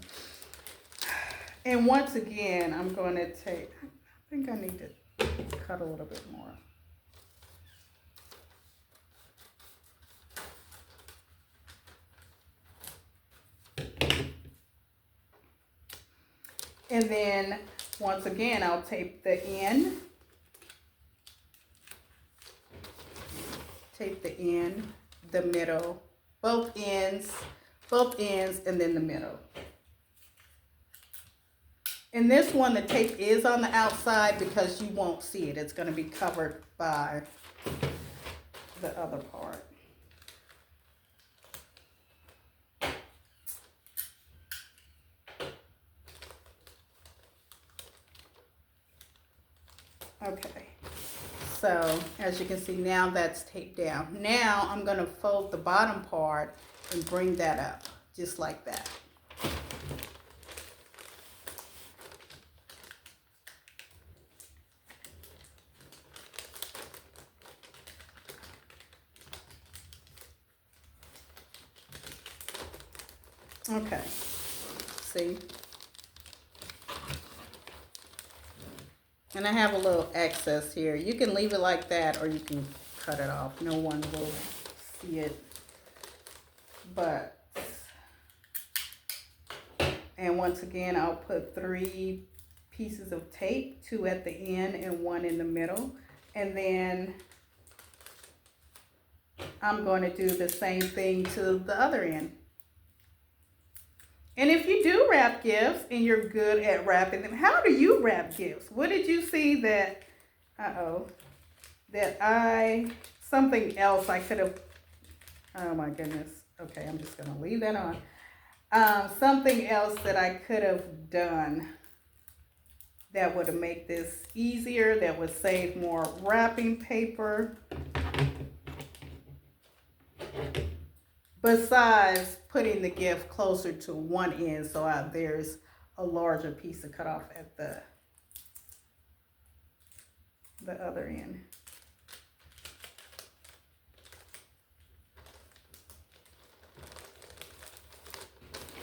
And once again, I'm going to take, I think I need to cut a little bit more. And then once again, I'll tape the end. Tape the end, the middle, both ends, and then the middle. In this one, the tape is on the outside because you won't see it. It's going to be covered by the other part. Okay, so as you can see, now that's taped down. Now I'm going to fold the bottom part and bring that up, just like that. Okay, see? And I have a little excess here. You can leave it like that or you can cut it off. No one will see it. But, and once again, I'll put 3 pieces of tape, 2 at the end and 1 in the middle. And then I'm going to do the same thing to the other end. And if you do wrap gifts and you're good at wrapping them, how do you wrap gifts? What did you see that, something else I could have, oh my goodness. Okay, I'm just going to leave that on. Something else that I could have done that would have made this easier, that would save more wrapping paper. Besides putting the gift closer to one end, so there's a larger piece to cut off at the other end.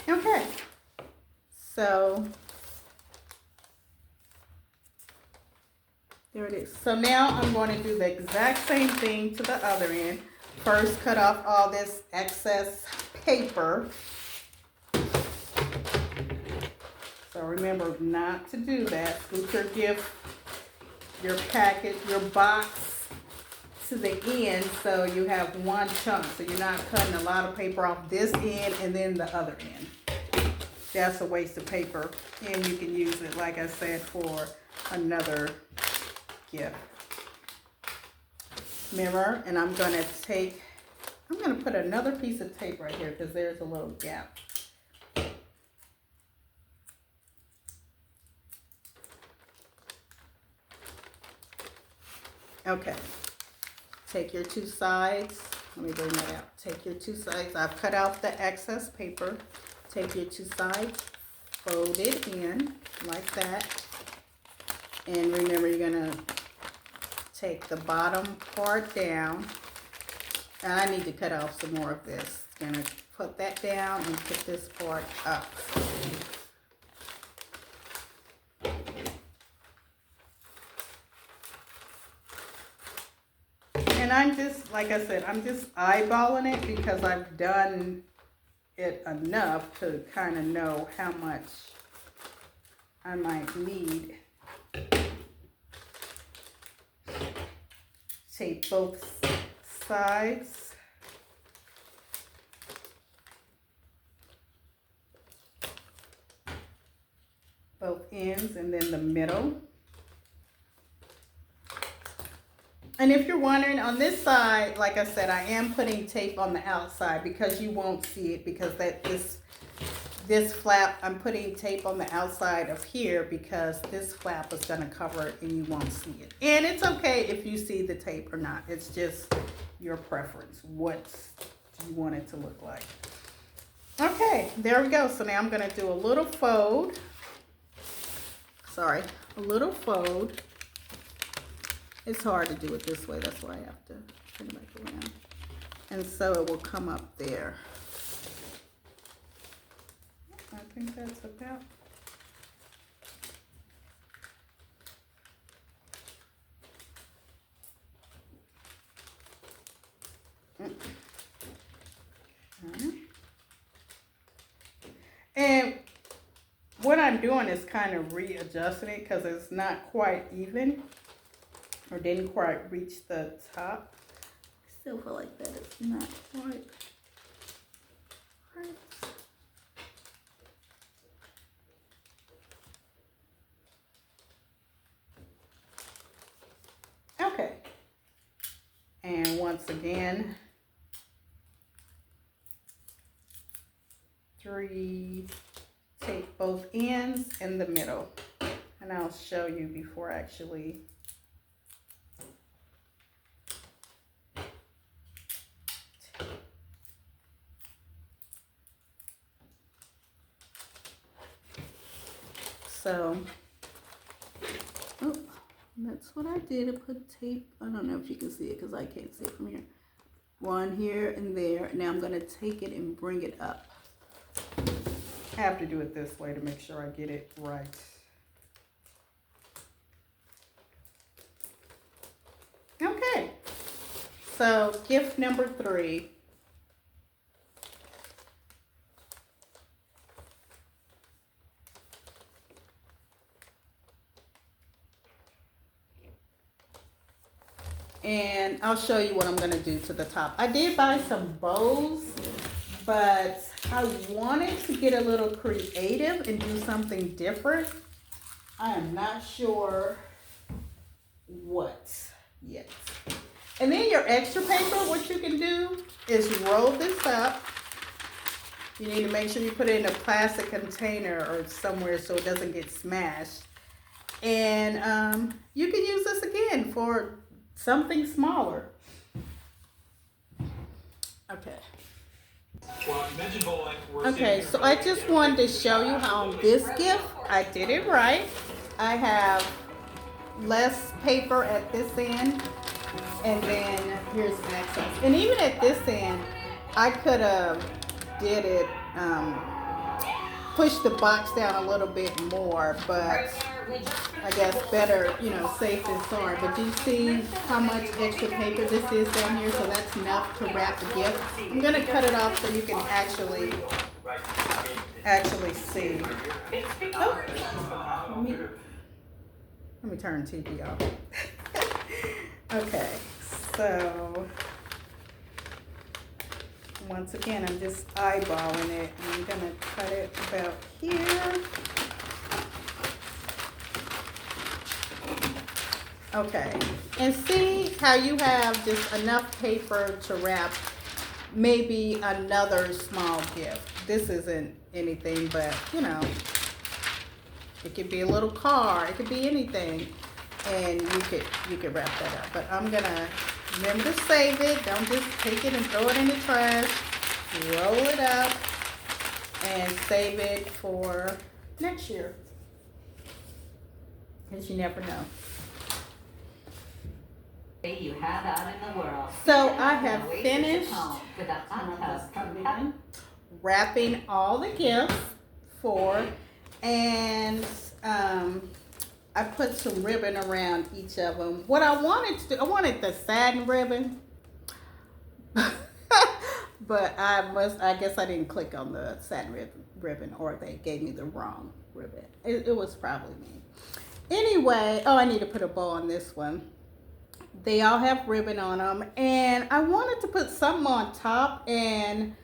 Okay, so there it is. So now I'm going to do the exact same thing to the other end. First, cut off all this excess paper. So remember not to do that. Scoot your gift, your package, your box to the end so you have one chunk. So you're not cutting a lot of paper off this end and then the other end. That's a waste of paper. And you can use it, like I said, for another gift. Mirror, and I'm going to put another piece of tape right here because there's a little gap. Okay, take your two sides. Let me bring that out. Take your two sides. I've cut out the excess paper. Take your two sides, fold it in like that. And remember, you're going to take the bottom part down. And I need to cut off some more of this. I'm going to put that down and put this part up. And I'm just, like I said, I'm just eyeballing it because I've done it enough to kind of know how much I might need. Tape both sides. Both ends and then the middle. And if you're wondering, on this side, like I said, I am putting tape on the outside because you won't see it because this flap, I'm putting tape on the outside of here because this flap is going to cover it and you won't see it. And it's okay if you see the tape or not. It's just your preference. What do you want it to look like? Okay, there we go. So now I'm going to do a little fold. Sorry, a little fold. It's hard to do it this way. That's why I have to turn it back around. And so it will come up there. I think that's about. And what I'm doing is kind of readjusting it because it's not quite even or didn't quite reach the top. I still feel like that is not quite right. Okay. And once again, 3, take both ends in the middle. And I'll show you before actually so, oh, that's what I did. I put tape. I don't know if you can see it because I can't see it from here. One here and there. Now I'm going to take it and bring it up. I have to do it this way to make sure I get it right. Okay. So, gift number 3. And I'll show you what I'm going to do to the top. I did buy some bows, but I wanted to get a little creative and do something different. I am not sure what yet. And then your extra paper, what you can do is roll this up. You need to make sure you put it in a plastic container or somewhere so it doesn't get smashed. And you can use this again for something smaller. Okay. Okay, so I just wanted to show you how on this gift I did it right. I have less paper at this end, and then here's access. And even at this end, I could have did it, push the box down a little bit more, but I guess better, safe than sorry. But do you see how much extra paper this is down here? So that's enough to wrap the gift. I'm gonna cut it off so you can actually see. Oh, let me turn TV off. Okay, so once again, I'm just eyeballing it. I'm gonna cut it about here. Okay, and see how you have just enough paper to wrap maybe another small gift. This isn't anything, but it could be a little car, it could be anything, and you could wrap that up. But I'm gonna remember to save it. Don't just take it and throw it in the trash. Roll it up and save it for next year, because you never know. You have out in the world. So I have finished wrapping all the gifts and I put some ribbon around each of them. What I wanted to do, I wanted the satin ribbon, but I guess I didn't click on the satin ribbon, or they gave me the wrong ribbon. It was probably me. Anyway, I need to put a bow on this one. They all have ribbon on them, and I wanted to put something on top, and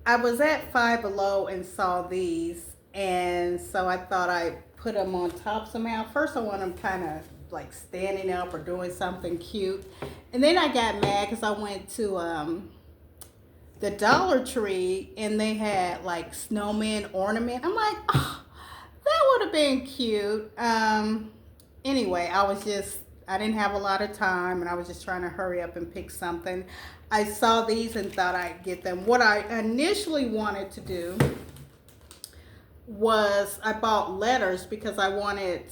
I was at Five Below and saw these, and so I thought I'd put them on top somehow. First I want them kind of like standing up or doing something cute, and then I got mad because I went to the Dollar Tree and they had like snowman ornament. I'm like, oh, that would have been cute. Anyway, I didn't have a lot of time, and I was just trying to hurry up and pick something. I saw these and thought I'd get them. What I initially wanted to do was I bought letters because I wanted,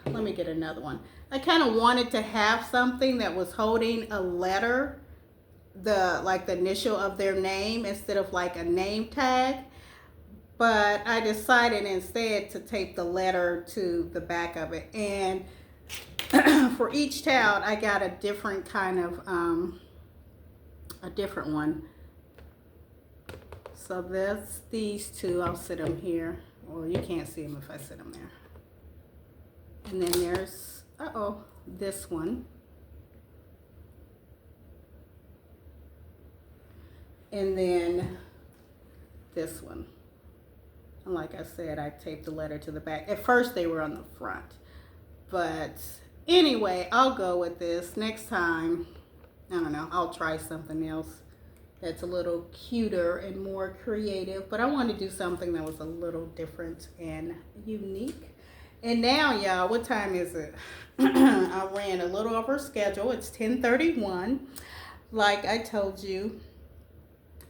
let me get another one. I kind of wanted to have something that was holding a letter, like the initial of their name instead of like a name tag. But I decided instead to tape the letter to the back of it. And for each child, I got a different kind of, a different one. So that's these two. I'll sit them here. Well, you can't see them if I sit them there. And then there's, this one. And then this one. And like I said, I taped the letter to the back. At first they were on the front. But anyway, I'll go with this. Next time, I don't know, I'll try something else that's a little cuter and more creative. But I wanted to do something that was a little different and unique. And now, y'all, what time is it? I ran a little over schedule. It's 10:31. Like I told you,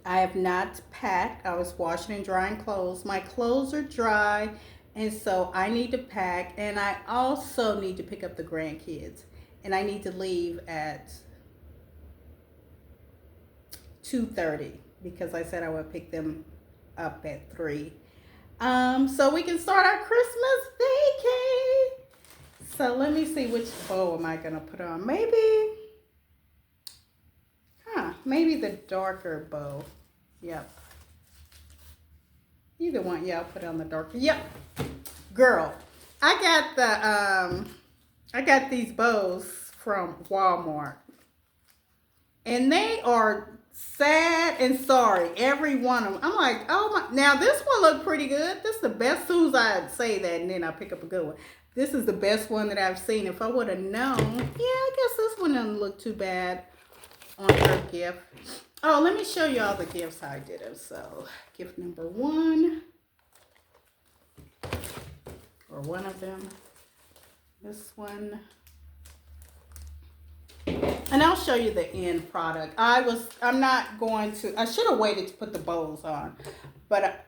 I have not packed. I was washing and drying clothes. My clothes are dry. And so I need to pack, and I also need to pick up the grandkids. And I need to leave at 2:30 because I said I would pick them up at 3. So we can start our Christmas vacay. So let me see, which bow am I going to put on? Maybe the darker bow. Yep. Either one. Yeah, I'll put on the darker. Yep. Girl, I got these bows from Walmart, and they are sad and sorry, every one of them. I'm like, oh my, now this one looked pretty good. This is the best. As soon as I say that, and then I pick up a good one. This is the best one that I've seen. If I would have known, yeah, I guess this one doesn't look too bad on her gift. Oh, let me show you all the gifts I did them. So, gift number 1, or one of them. This one. And I'll show you the end product. I'm not going to, I should have waited to put the bows on, but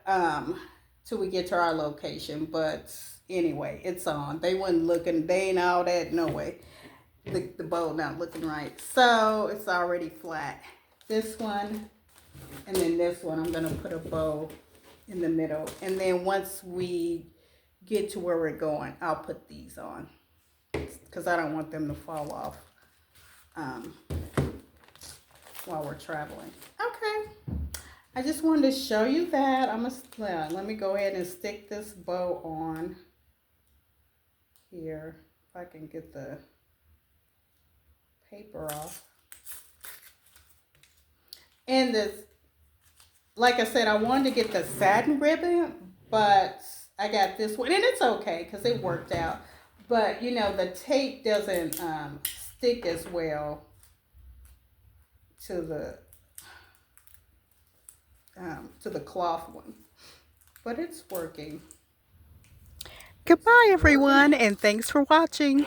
till we get to our location. But anyway, it's on. They wasn't looking, they ain't all that, no way. The bow not looking right. So it's already flat. This one, and then this one, I'm gonna put a bow in the middle. And then once we get to where we're going, I'll put these on, because I don't want them to fall off while we're traveling. Okay, I just wanted to show you that. Let me go ahead and stick this bow on here, if I can get the paper off. And this, like I said, I wanted to get the satin ribbon, but I got this one, and it's okay because it worked out. But you know, the tape doesn't stick as well to the cloth one, but it's working. Goodbye everyone, and thanks for watching.